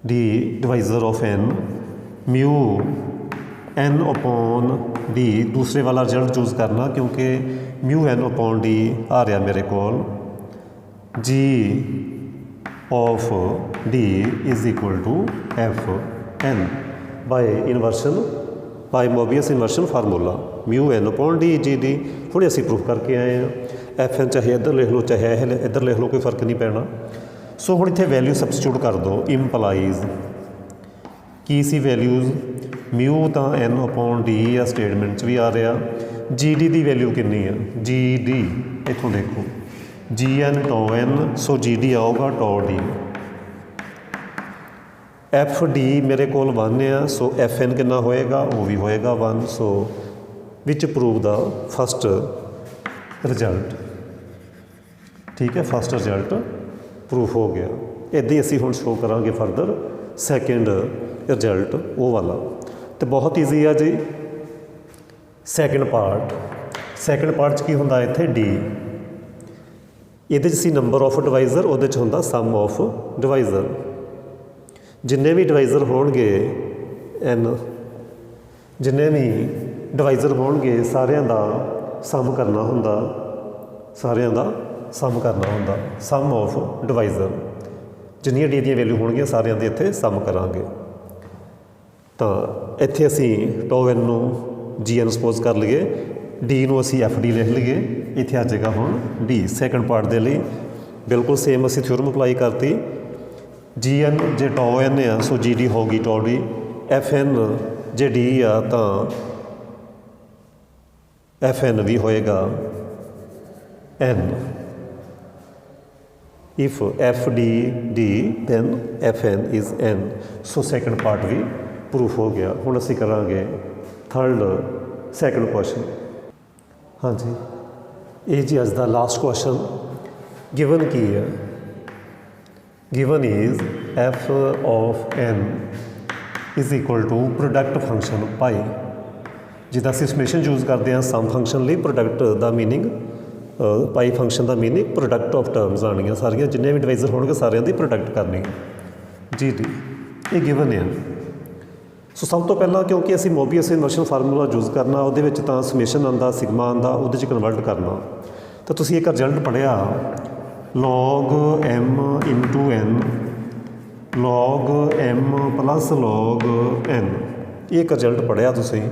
D divisor of N mu N upon D दूसरे वाला रिजल्ट चूज़ करना क्योंकि म्यू एन अपॉन डी आ रहा मेरे को G of D is equal to F N by inversion by Mobius inversion formula mu N upon D G D हुणे असीं प्रूफ करके आए हैं एफ एन चाहे इधर लिख लो चाहे इधर लिख लो कोई फर्क नहीं पैना सो हुण इत्थे वैल्यू सबस्टिट्यूट कर दो इंपलाइज की सी वैल्यूज़ म्यू तो एन अपॉन डी आ स्टेटमेंट भी आ रहा जी डी की वैल्यू कितनी है जी डी इतों देखो G N tau N so G D आऊगा टो डी एफ डी मेरे को 1 आ सो एफ एन कितना होएगा वो भी होएगा 1 so which prove the first result ठीक है फस्ट रिजल्ट प्रूफ हो गया इदां ही असीं हुण शो करांगे फरदर सैकेंड रिजल्ट वो वाला तो बहुत ईजी है जी सैकेंड पार्ट च की होंदा इत्थे डी ये सी नंबर ऑफ डिवाइज़र वो होंदा सम ऑफ डिवाइज़र जिन्ने भी डिवाइज़र होणगे एन जिन्ने भी डिवाइज़र होणगे सारियां दा सम करना होंदा सारियां दा सम करना होंदा सम ऑफ डिवाइज़र जिन्नियां डी दी वैल्यू होणगियां सारियां दे इत्थे सम करांगे तो इत्थे असीं टो एन नूं जी एन सपोज कर लीए डी नूं असीं एफ डी लिख लीए इत्थे आ जाएगा हुण डी सैकेंड पार्ट दे लई बिल्कुल सेम असीं थ्योरम अप्लाई करती जी एन जे टो एन आ सो जी डी होगी टो डी एफ एन जे डी आ तो एफ एन भी होएगा N if F D D then F N is N so second part भी प्रूफ हो गया हुण असीं करांगे थर्ड सैकेंड क्वेश्चन हाँ जी ये जी अज दा लास्ट क्वेश्चन गिवन की है given is F of N is equal to product function pi जिद्दां असीं समेशन यूज़ करते हैं सम फंक्शन लई प्रोडक्ट दा मीनिंग पाई फंक्शन दा मीनिंग प्रोडक्ट ऑफ टर्म्स आनियां सारियां जिन्ने भी डिवाइज़र होणगे सारियां दी प्रोडक्ट करनी जी डी ये गिवन है सो सब तो पहला क्योंकि असीं मोबियस इनवर्शन फार्मूला यूज़ करना उहदे विच तां समेशन आंदा सिग्मा आंदा उहदे च कन्वर्ट करना तो तुसीं एक रिजल्ट पढ़िया log m into n log m plus log n एक रिजल्ट पढ़िया तुसीं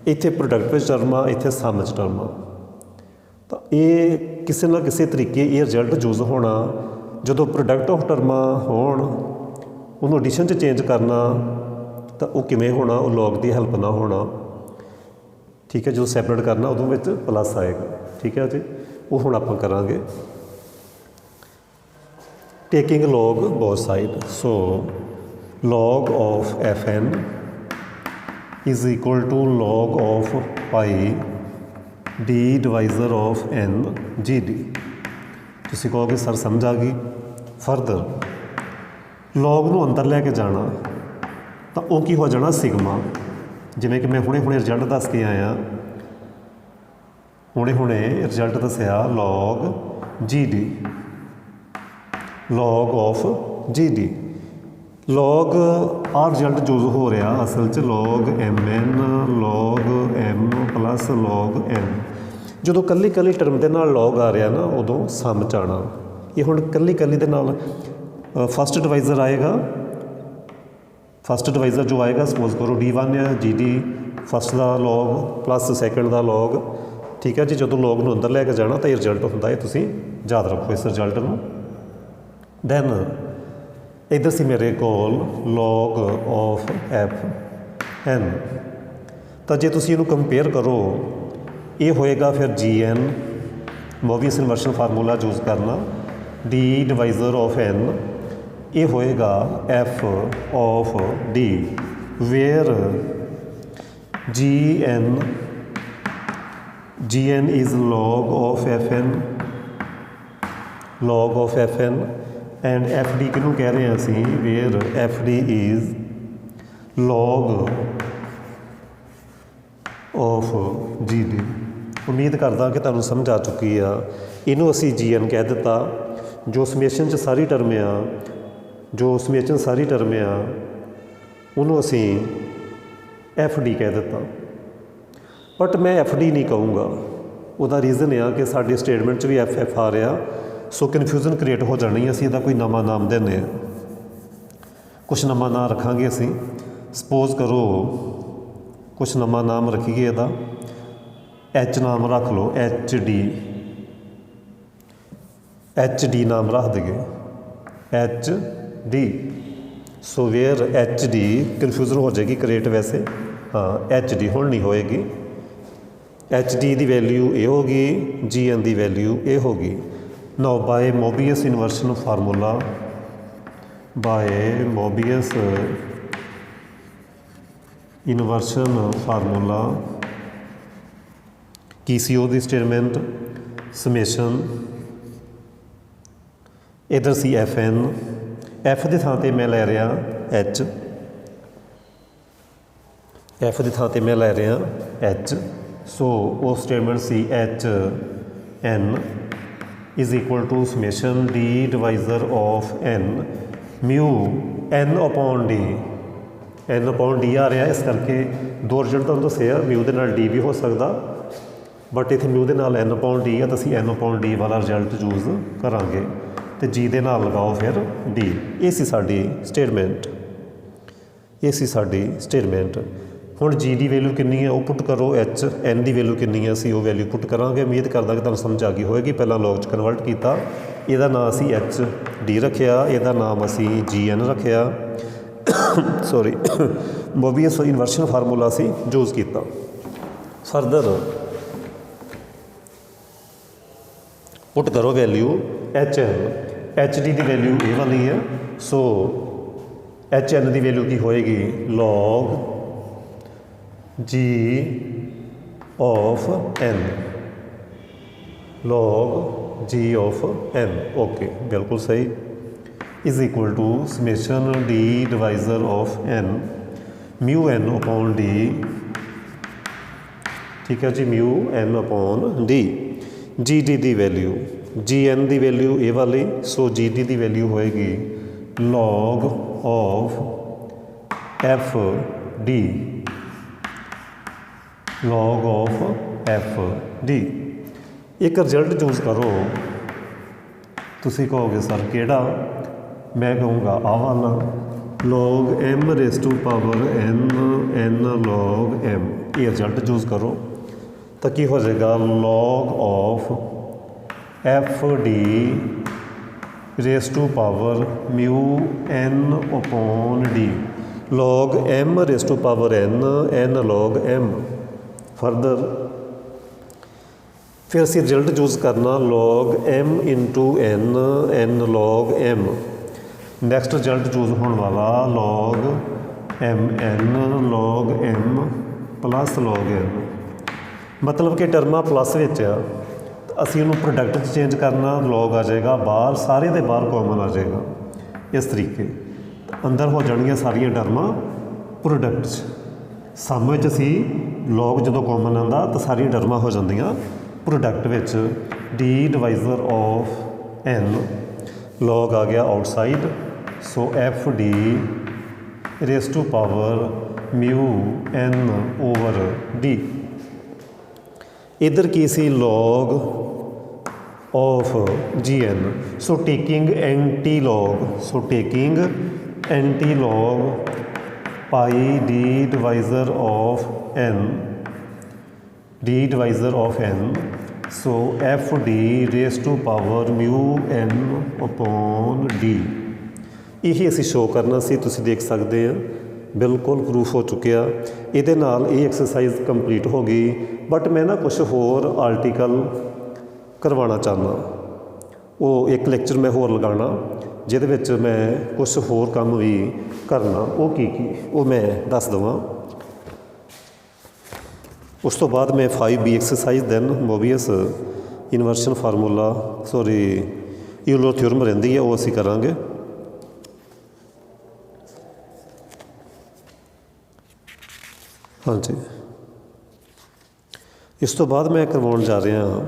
इत्थे प्रोडक्ट विच टर्म आ इत्थे सम विच टर्म आ तो ये किसी ना किसी तरीके ये रिजल्ट यूज़ होना जो प्रोडक्ट ऑफ टर्मां होण उन्होंने एडिशन च चेंज करना तो वह किमें होना वो लॉग की हेल्प ना होना ठीक है जो सैपरेट करना उदों विच प्लस आएगा ठीक है जी वो हुण आपां करांगे taking log both side so log of f N is equal to log of pi d divisor of n g d तुसीं कहोगे सर समझ आ गई फरदर लॉग नूं अंदर लैके जाना तो वो की हो जाना सिग्मा जिमें कि मैं हुणे रिजल्ट दस के आया हुणे रिजल्ट दसिया log g d log of g d log आ रिजल्ट यूज़ हो रहा असल च log m n log m plus log n जो कल्ली कल्ली टर्म के नाल लॉग आ रहा ना उदों सम च आना ये हुण कल्ली कल्ली दे नाल फस्ट डिवाइज़र आएगा फस्ट डिवाइज़र जो आएगा सपोज करो D1 है जी डी फस्ट का लॉग प्लस सैकेंड का लॉग ठीक है जी जो लॉग नूं अंदर लैके जाना तो ये रिजल्ट होंदा है तुसीं याद रखो इस रिजल्ट नूं दैन इधर सी मेरे कोल लॉग ऑफ एफ n। ਤਾਂ ਜੇ ਤੁਸੀਂ ਇਹਨੂੰ ਕੰਪੇਅਰ ਕਰੋ, ਇਹ ਹੋਏਗਾ ਫਿਰ gn, Mobius inversion formula use ਕਰਨਾ, d ਡਿਵਾਈਜ਼ਰ ਆਫ n, ਇਹ ਹੋਏਗਾ f of d, where gn is log of fn, log of fn, and fd ਕਿਹਨੂੰ ਕਹਿ ਰਹੇ ਹਾਂ ਅਸੀਂ, where fd is log of gd। ਉਮੀਦ ਕਰਦਾ ਕਿ ਤੁਹਾਨੂੰ ਸਮਝ ਆ ਚੁੱਕੀ ਆ। ਇਹਨੂੰ ਅਸੀਂ gn ਕਹਿ ਦਿੱਤਾ, ਜੋ ਸਮੇਸ਼ਨ 'ਚ ਸਾਰੀ ਟਰਮ ਆ, ਜੋ ਸਮੇਸ਼ਨ ਸਾਰੀ ਟਰਮ ਆ, ਉਹਨੂੰ ਅਸੀਂ fd ਕਹਿ ਦਿੱਤਾ। ਬਟ ਮੈਂ fd ਨਹੀਂ ਕਹੂੰਗਾ, ਉਹਦਾ ਰੀਜ਼ਨ ਆ ਕਿ ਸਾਡੇ ਸਟੇਟਮੈਂਟ 'ਚ ਵੀ ff ਆ ਰਿਹਾ, ਸੋ ਕਨਫਿਊਜ਼ਨ ਕ੍ਰੀਏਟ ਹੋ ਜਾਣੀ। ਅਸੀਂ ਇਹਦਾ ਕੋਈ ਨਵਾਂ ਨਾਮ ਦਿੰਦੇ ਹਾਂ, ਕੁਛ ਨਵਾਂ ਨਾਮ ਰੱਖਾਂਗੇ ਅਸੀਂ। ਸਪੋਜ਼ ਕਰੋ ਕੁਛ ਨਵਾਂ ਨਾਮ ਰੱਖੀਏ, ਇਹਦਾ h ਨਾਮ ਰੱਖ ਲਓ, hd ਨਾਮ ਰੱਖ ਦੇਗੇ, hd। ਸੋ ਵੇਅਰ hd, ਕਨਫਿਊਜ਼ਨ ਹੋ ਜਾਏਗੀ ਕ੍ਰੀਏਟ ਵੈਸੇ, ਹਾਂ hd ਹੁਣ ਨਹੀਂ ਹੋਏਗੀ। hd ਦੀ ਵੈਲਿਊ ਇਹ ਹੋ ਗਈ, gn ਦੀ ਵੈਲਿਊ ਇਹ ਹੋ ਗਈ। ਨਾਓ bye Mobius inversion formula, bye Mobius inversion formula, ਕੀ ਸੀ ਉਹਦੀ ਸਟੇਟਮੈਂਟ, ਸਮੇਸ਼ਨ, ਇੱਧਰ ਸੀ fn, f ਦੇ ਥਾਂ 'ਤੇ ਮੈਂ ਲੈ ਰਿਹਾ h, f ਦੀ ਥਾਂ 'ਤੇ ਮੈਂ ਲੈ ਰਿਹਾ h। ਸੋ ਉਹ ਸਟੇਟਮੈਂਟ ਸੀ hn is equal to summation d divisor of n mu n upon d। n upon d ਆ ਰਿਹਾ, ਇਸ ਕਰਕੇ ਦੋ ਰਿਜ਼ਲਟ ਤੁਹਾਨੂੰ ਦੱਸਿਆ, ਮਿਊ ਦੇ ਨਾਲ d ਵੀ ਹੋ ਸਕਦਾ, ਬਟ ਇੱਥੇ ਮਿਊ ਦੇ ਨਾਲ n ਅਪੋਨ d ਆ, ਤਾਂ ਅਸੀਂ n ਅਪੋਨ d ਵਾਲਾ ਰਿਜ਼ਲਟ ਯੂਜ਼ ਕਰਾਂਗੇ, ਅਤੇ g ਦੇ ਨਾਲ ਲਗਾਓ ਫਿਰ d। ਇਹ ਸੀ ਸਾਡੀ ਸਟੇਟਮੈਂਟ, ਇਹ ਸੀ ਸਾਡੀ ਸਟੇਟਮੈਂਟ। ਹੁਣ g ਦੀ ਵੈਲਿਊ ਕਿੰਨੀ ਹੈ ਉਹ ਪੁੱਟ ਕਰੋ, h n ਦੀ ਵੈਲਿਊ ਕਿੰਨੀ ਹੈ ਅਸੀਂ ਉਹ ਵੈਲਿਊ ਪੁੱਟ ਕਰਾਂਗੇ। ਉਮੀਦ ਕਰਦਾ ਕਿ ਤੁਹਾਨੂੰ ਸਮਝ ਆ ਗਈ ਹੋਏਗੀ। ਪਹਿਲਾਂ ਲੌਗ 'ਚ ਕਨਵਰਟ ਕੀਤਾ, ਇਹਦਾ ਨਾਮ ਅਸੀਂ hd ਰੱਖਿਆ, ਇਹਦਾ ਨਾਮ ਅਸੀਂ gn ਰੱਖਿਆ, ਸੌਰੀ ਮੋਬੀਅਸ ਇਨਵਰਸ਼ਨ ਫਾਰਮੂਲਾ ਅਸੀਂ ਯੂਜ਼ ਕੀਤਾ। ਫਰਦਰ ਪੁੱਟ ਕਰੋ ਵੈਲਿਊ hd ਦੀ ਵੈਲਿਊ ਇਹ ਵਾਲੀ ਹੈ, ਸੋ hn ਦੀ ਵੈਲਿਊ ਕੀ ਹੋਏਗੀ, log g of n, log g of n, okay ਬਿਲਕੁਲ ਸਹੀ, is equal to summation d divisor of n mu n upon d, ਠੀਕ ਹੈ ਜੀ, mu n upon d। gd ਦੀ ਵੈਲਿਊ, gn ਦੀ ਵੈਲਿਊ ਇਹ ਵਾਲੀ, ਸੋ gd ਦੀ ਵੈਲਿਊ ਹੋਏਗੀ log of fd, log of fd। ਇੱਕ ਰਿਜ਼ਲਟ ਯੂਜ਼ ਕਰੋ, ਤੁਸੀਂ ਕਹੋਗੇ ਸਰ ਕਿਹੜਾ, ਮੈਂ ਕਹੂੰਗਾ ਆਹ ਵਾਲਾ, log m raised to power n log m। ਇਹ ਰਿਜ਼ਲਟ ਯੂਜ਼ ਕਰੋ ਤਾਂ ਕੀ ਹੋ ਜਾਏਗਾ, log of fd raised to power mu n upon d, log m raised to power n log m। Further ਫਿਰ ਅਸੀਂ ਰਿਜ਼ਲਟ ਯੂਜ਼ ਕਰਨਾ log m into n log m। Next result use ਹੋਣ ਵਾਲਾ log mn log m plus log n, ਮਤਲਬ ਕਿ ਟਰਮਾਂ plus ਵਿੱਚ ਆ, ਅਸੀਂ ਉਹਨੂੰ ਪ੍ਰੋਡਕਟ 'ਚ ਚੇਂਜ ਕਰਨਾ, log ਆ ਜਾਏਗਾ ਬਾਹਰ, ਸਾਰੇ ਦੇ ਬਾਹਰ ਕਾਮਨ ਆ ਜਾਏਗਾ, ਇਸ ਤਰੀਕੇ ਅੰਦਰ ਹੋ ਜਾਣਗੀਆਂ ਸਾਰੀਆਂ ਟਰਮਾਂ ਪ੍ਰੋਡਕਟ 'ਚ। ਸਮ ਵਿੱਚ ਅਸੀਂ log ਜਦੋਂ ਕਾਮਨ ਆਉਂਦਾ ਤਾਂ ਸਾਰੀਆਂ ਟਰਮਾਂ ਹੋ ਜਾਂਦੀਆਂ ਪ੍ਰੋਡਕਟ ਵਿੱਚ। d divisor of n, log ਆ ਗਿਆ outside, so fd raise to power mu n over d। ਇੱਧਰ ਕੀ ਸੀ, log of gn, so taking anti log, so taking anti log pi d divisor of n, d divisor of n, so fd raise to power mu n upon d। ਇਹੀ ਅਸੀਂ show ਕਰਨਾ ਸੀ, ਤੁਸੀਂ ਦੇਖ ਸਕਦੇ ਆ ਬਿਲਕੁਲ ਪ੍ਰੂਫ ਹੋ ਚੁੱਕਿਆ। ਇਹਦੇ ਨਾਲ ਇਹ ਐਕਸਰਸਾਈਜ਼ ਕੰਪਲੀਟ ਹੋ ਗਈ, ਬਟ ਮੈਂ ਨਾ ਕੁਛ ਹੋਰ ਆਰਟੀਕਲ ਕਰਵਾਉਣਾ ਚਾਹੁੰਦਾ। ਉਹ ਇੱਕ ਲੈਕਚਰ ਮੈਂ ਹੋਰ ਲਗਾਉਣਾ ਜਿਹਦੇ ਵਿੱਚ ਮੈਂ ਕੁਛ ਹੋਰ ਕੰਮ ਵੀ ਕਰਨਾ। ਉਹ ਕੀ ਉਹ ਮੈਂ ਦੱਸ ਦੇਵਾਂ। ਉਸ ਤੋਂ ਬਾਅਦ ਮੈਂ 5B exercise then Mobius inversion formula Euler theorem ਰਹਿੰਦੀ ਹੈ, ਉਹ ਅਸੀਂ ਕਰਾਂਗੇ। ਹਾਂਜੀ, ਇਸ ਤੋਂ ਬਾਅਦ ਮੈਂ ਕਰਵਾਉਣ ਜਾ ਰਿਹਾ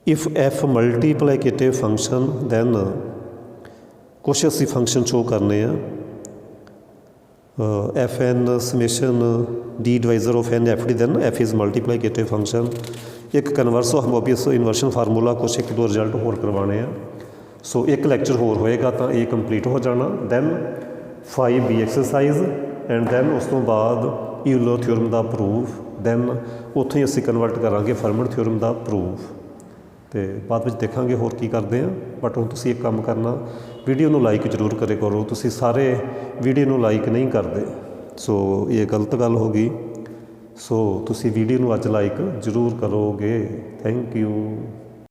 if f multiplicative function then ਕੁਛ ਅਸੀਂ ਫੰਕਸ਼ਨ ਸ਼ੋ ਕਰਨੇ ਆ। F n summation D divisor of N F D then f is multiplicative function. ਇੱਕ ਕਨਵਰਸ ਹੋਮੋਬੀਅਸ ਇਨਵਰਸ਼ਨ ਫਾਰਮੂਲਾ, ਕੁਛ ਇੱਕ ਦੋ ਰਿਜ਼ਲਟ ਹੋਰ ਕਰਵਾਉਣੇ ਆ। ਸੋ ਇੱਕ ਲੈਕਚਰ ਹੋਰ ਹੋਏਗਾ ਤਾਂ ਇਹ ਕੰਪਲੀਟ ਹੋ ਜਾਣਾ। Then 5B exercise and then ਉਸ ਤੋਂ ਬਾਅਦ ਈਲਰ ਥਿਊਰਮ ਦਾ ਪ੍ਰੂਫ। ਦੈਨ ਉੱਥੋਂ ਹੀ ਅਸੀਂ ਕਨਵਰਟ ਕਰਾਂਗੇ ਫਰਮਟ ਥਿਊਰਮ ਦਾ ਪ੍ਰੂਫ, ਅਤੇ ਬਾਅਦ ਵਿੱਚ ਦੇਖਾਂਗੇ ਹੋਰ ਕੀ ਕਰਦੇ ਹਾਂ। ਬਟ ਹੁਣ ਤੁਸੀਂ ਇੱਕ ਕੰਮ ਕਰਨਾ, ਵੀਡੀਓ ਨੂੰ ਲਾਈਕ ਜ਼ਰੂਰ ਕਰਿਆ ਕਰੋ। ਤੁਸੀਂ ਸਾਰੇ ਵੀਡੀਓ ਨੂੰ ਲਾਈਕ ਨਹੀਂ ਕਰਦੇ, ਸੋ ਇਹ ਗਲਤ ਗੱਲ ਹੋ ਗਈ। ਸੋ ਤੁਸੀਂ ਵੀਡੀਓ ਨੂੰ ਅੱਜ ਲਾਈਕ ਜ਼ਰੂਰ ਕਰੋਗੇ। Thank you.